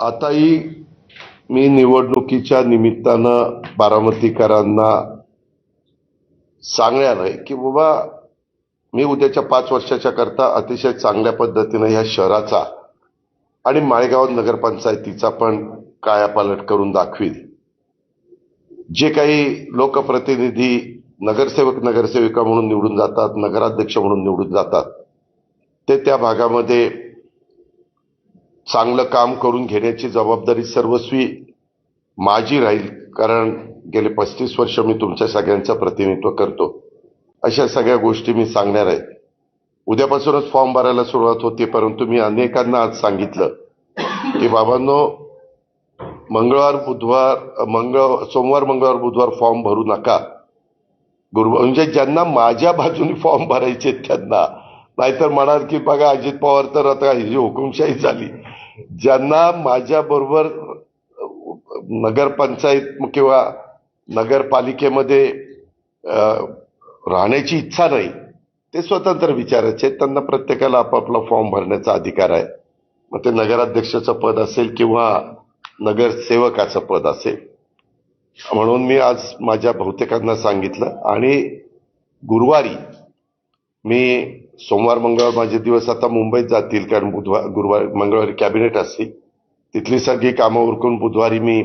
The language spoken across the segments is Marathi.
आताही मी निवडणुकीच्या निमित्तानं बारामतीकरांना सांगणार आहे की बाबा मी उद्याच्या 5 वर्षाच्या करता अतिशय चांगल्या पद्धतीनं ह्या शहराचा आणि माळेगाव नगरपंचायतीचा पण कायापालट करून दाखवील. जे काही लोकप्रतिनिधी नगरसेवक नगरसेविका म्हणून निवडून जातात, नगराध्यक्ष म्हणून निवडून जातात, ते त्या भागामध्ये चांगलं काम करून घेण्याची जबाबदारी सर्वस्वी माझी राहील. कारण गेले 35 वर्ष मी तुमच्या सगळ्यांचं प्रतिनिधित्व करतो. अशा सगळ्या गोष्टी मी सांगणार आहे. उद्यापासूनच फॉर्म भरायला सुरुवात होते, परंतु मी अनेकांना आज सांगितलं की बाबांनो, सोमवार मंगळवार बुधवार फॉर्म भरू नका. म्हणजे ज्यांना माझ्या बाजूने फॉर्म भरायचे त्यांना, नाहीतर म्हणाल की बघा अजित पवार तर आता ही हुकुमशाही झाली. ज्यांना माझ्या बरोबर नगरपंचायत किंवा नगरपालिकेमध्ये राहण्याची इच्छा नाही, ते स्वतंत्र विचारायचे. त्यांना प्रत्येकाला आपापला फॉर्म भरण्याचा अधिकार आहे. मग ते नगराध्यक्षाचं पद असेल किंवा नगरसेवकाचं पद असेल. म्हणून मी आज माझ्या बहुतेकांना सांगितलं. आणि गुरुवारी मी सोमवार मंगळवार माझे दिवस आता मुंबईत जातील, कारण मंगळवारी कॅबिनेट असतील. तिथली सगळी कामं उरकून बुधवारी मी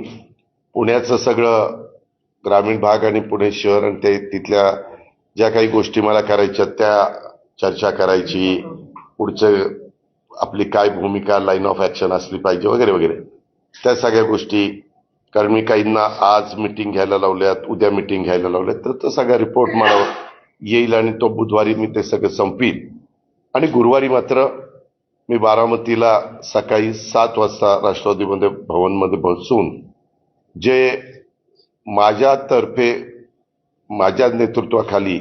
पुण्याचं सगळं ग्रामीण भाग आणि पुणे शहर आणि ते तिथल्या ज्या काही गोष्टी मला करायच्या त्या चर्चा करायची. पुढचं आपली काय भूमिका, लाईन ऑफ ऍक्शन असली पाहिजे वगैरे वगैरे, त्या सगळ्या गोष्टी. कारण मी काहींना आज मिटिंग घ्यायला लावल्यात, उद्या मिटिंग घ्यायला लावल्यात, तर तो सगळा रिपोर्ट मला येईल आणि तो बुधवारी मी ते सगळं संपील. आणि गुरुवारी मात्र मी बारामतीला सकाळी 7 वाजता राष्ट्रवादीमध्ये भवनमध्ये बसून जे माझ्यातर्फे माझ्या नेतृत्वाखाली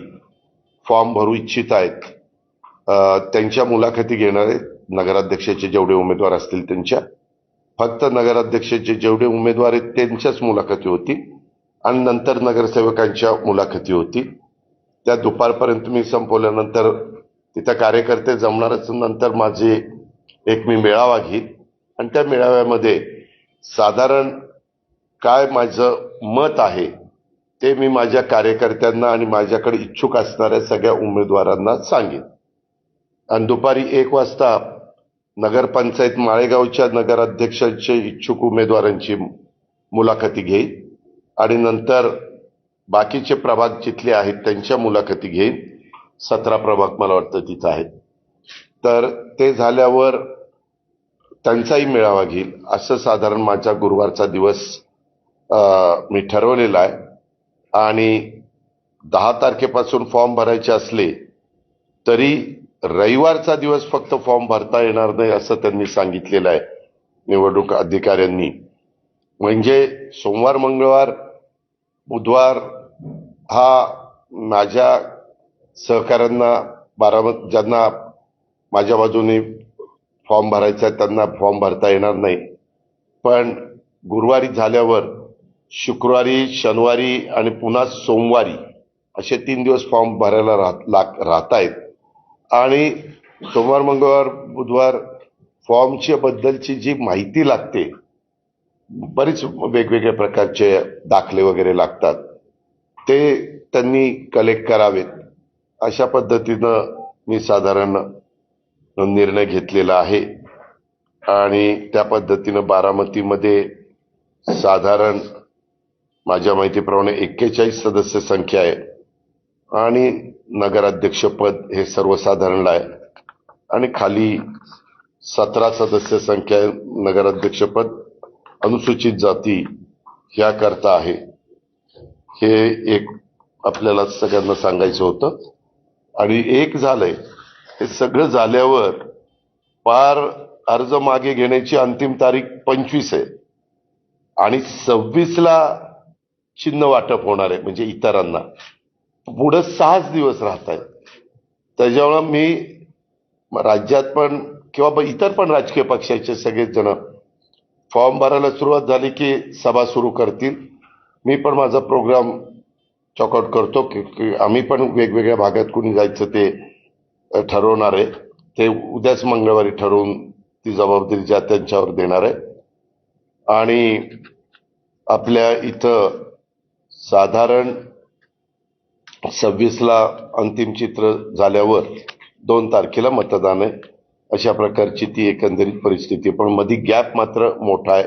फॉर्म भरू इच्छित आहेत त्यांच्या मुलाखती घेणार आहेत. नगराध्यक्षाचे जेवढे उमेदवार असतील त्यांच्या, फक्त नगराध्यक्षाचे जेवढे उमेदवार आहेत त्यांच्याच मुलाखती होतील आणि नंतर नगरसेवकांच्या मुलाखती होतील. त्या दुपारपर्यंत मी संपवल्यानंतर तिथं कार्यकर्ते जमणारच. नंतर माझे मी मेळावा घेईन आणि त्या मेळाव्यामध्ये साधारण काय माझं मत आहे ते मी माझ्या कार्यकर्त्यांना आणि माझ्याकडे इच्छुक असणाऱ्या सगळ्या उमेदवारांना सांगेन. आणि दुपारी 1 वाजता नगरपंचायत माळेगावच्या नगराध्यक्षांचे इच्छुक उमेदवारांची मुलाखती घेईन आणि नंतर बाकीचे प्रभाग जिथले आहेत त्यांच्या मुलाखती घेईन. 17 प्रभाग मला वाटतं तिथं आहेत. तर ते झाल्यावर त्यांचाही मेळावा घेईल. असं साधारण माझा गुरुवारचा दिवस मी ठरवलेला आहे. आणि 10 तारखेपासून फॉर्म भरायचे असले तरी रविवारचा दिवस फक्त फॉर्म भरता येणार नाही असं त्यांनी सांगितलेलं आहे निवडणूक अधिकाऱ्यांनी. म्हणजे सोमवार मंगळवार बुधवार हा माझ्या सहकाऱ्यांना ज्यांना माझ्या बाजूने फॉर्म भरायचा आहे त्यांना फॉर्म भरता येणार नाही. पण गुरुवारी झाल्यावर शुक्रवारी, शनिवारी आणि पुन्हा सोमवारी असे 3 दिवस फॉर्म भरायला राहत आहेत. आणि सोमवार मंगळवार बुधवार फॉर्मच्या बद्दलची जी माहिती लागते, बरीच वेगवेगळ्या प्रकारचे दाखले वगैरे लागतात, ते त्यांनी कलेक्ट करावेत. अशा पद्धतीनं मी साधारण निर्णय घेतलेला आहे. आणि त्या पद्धतीनं बारामतीमध्ये साधारण माझ्या माहितीप्रमाणे 41 सदस्य संख्या आहे आणि नगराध्यक्षपद हे सर्वसाधारण आहे आणि खाली 17 सदस्य संख्या आहे. नगराध्यक्षपद अनुसूचित जाती ह्या करता आहे. हे एक आपल्याला सगळ्यांना सांगायचं होतं. आणि एक झालंय, हे सगळं झाल्यावर पार अर्ज मागे घेण्याची अंतिम तारीख 25 आहे आणि 26ला चिन्ह वाटप होणार आहे. म्हणजे इतरांना पुढे 6 दिवस राहत आहेत. त्याच्यामुळे मी राज्यात पण किंवा इतर पण राजकीय पक्षाचे सगळेच जण फॉर्म भरायला सुरुवात झाली की सभा सुरू करतील. मी पण माझा प्रोग्राम चॉकआउट करतो की आम्ही पण वेगवेगळ्या भागात कुणी जायचं ते ठरवणार आहे. ते उद्याच मंगळवारी ठरवून ती जबाबदारी ज्या त्यांच्यावर देणार आहे. आणि आपल्या इथं साधारण 26ला अंतिम चित्र झाल्यावर 2 तारखेला मतदान आहे. अशा प्रकारची ती एकंदरीत परिस्थिती आहे. पण मध्ये गॅप मात्र मोठा आहे.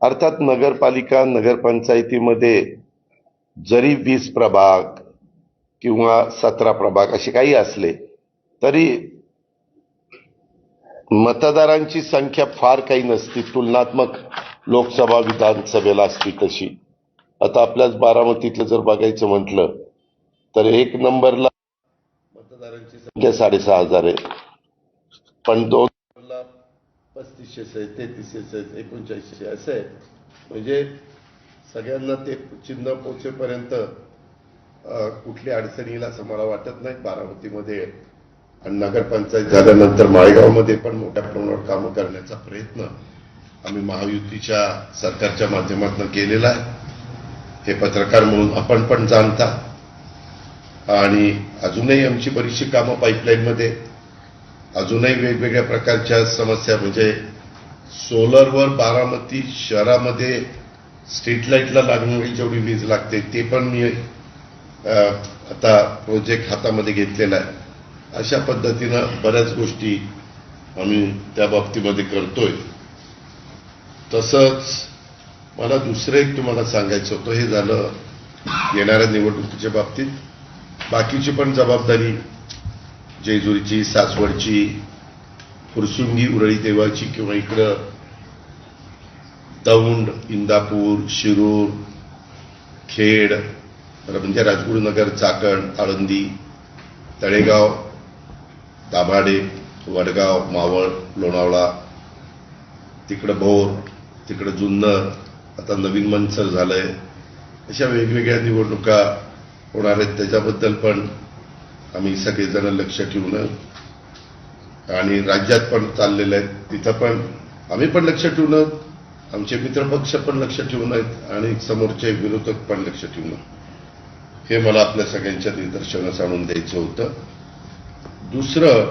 अर्थात नगरपालिका नगरपंचायतीमध्ये जरी 20 प्रभाग किंवा 17 प्रभाग असे काही असले तरी मतदारांची संख्या फार काही नसती, तुलनात्मक लोकसभा विधानसभेला असती तशी. आता आपल्याच बारामतीतलं जर बघायचं म्हटलं तर 1 नंबरला मतदारांची संख्या 6,500 आहे, पण 2 नंबरला 3500 आहे, 3300 आहे, 3900 असं आहे. म्हणजे सगळ्यांना ते चिन्ह पोचेपर्यंत कुठली अडचण येईल असं मला वाटत नाही बारामतीमध्ये. आणि नगरपंचायत झाल्यानंतर माळेगावमध्ये पण मोठ्या प्रमाणावर कामं करण्याचा प्रयत्न आम्ही महायुतीच्या सरकारच्या माध्यमातून केलेला आहे. हे पत्रकार म्हणून आपण पण जाणता. आणि अजूनही आमची बरीचशी कामं पाईपलाईनमध्ये, अजूनही वेगवेगळ्या प्रकारच्या समस्या, म्हणजे सोलरवर बारामती शहरामध्ये स्ट्रीट लाईटला लागणारी जेवढी वीज लागते ते पण मी आता प्रोजेक्ट हातामध्ये घेतलेला आहे. अशा पद्धतीनं बऱ्याच गोष्टी आम्ही त्या बाबतीमध्ये करतोय. तसंच मला दुसरं एक तुम्हाला सांगायचं होतं, हे झालं येणाऱ्या निवडणुकीच्या बाबतीत. बाकीची पण जबाबदारी जेजुरीची, सासवडची, फुरसुंगी, उरळी देवाची किंवा इकडं दौंड, इंदापूर, शिरूर, खेड, म्हणजे राजगुरुनगर, चाकण, आळंदी, तळेगाव, दाभाडे, वडगाव, मावळ, लोणावळा, तिकडं भोर, तिकडं जुन्नर, आता नवीन मनसर झालंय. अशा वेगवेगळ्या निवडणुका होणार आहेत. त्याच्याबद्दल पण आम्ही सगळेजण लक्ष ठेवून, आणि राज्यात पण चाललेलं आहे तिथं पण आम्ही पण लक्ष ठेवून, आमचे मित्रपक्ष पण लक्ष ठेवून आहेत आणि समोरचे विरोधक पण लक्ष ठेवून. हे मला आपल्या सगळ्यांच्या निदर्शनास आणून द्यायचं होतं. दुसरं,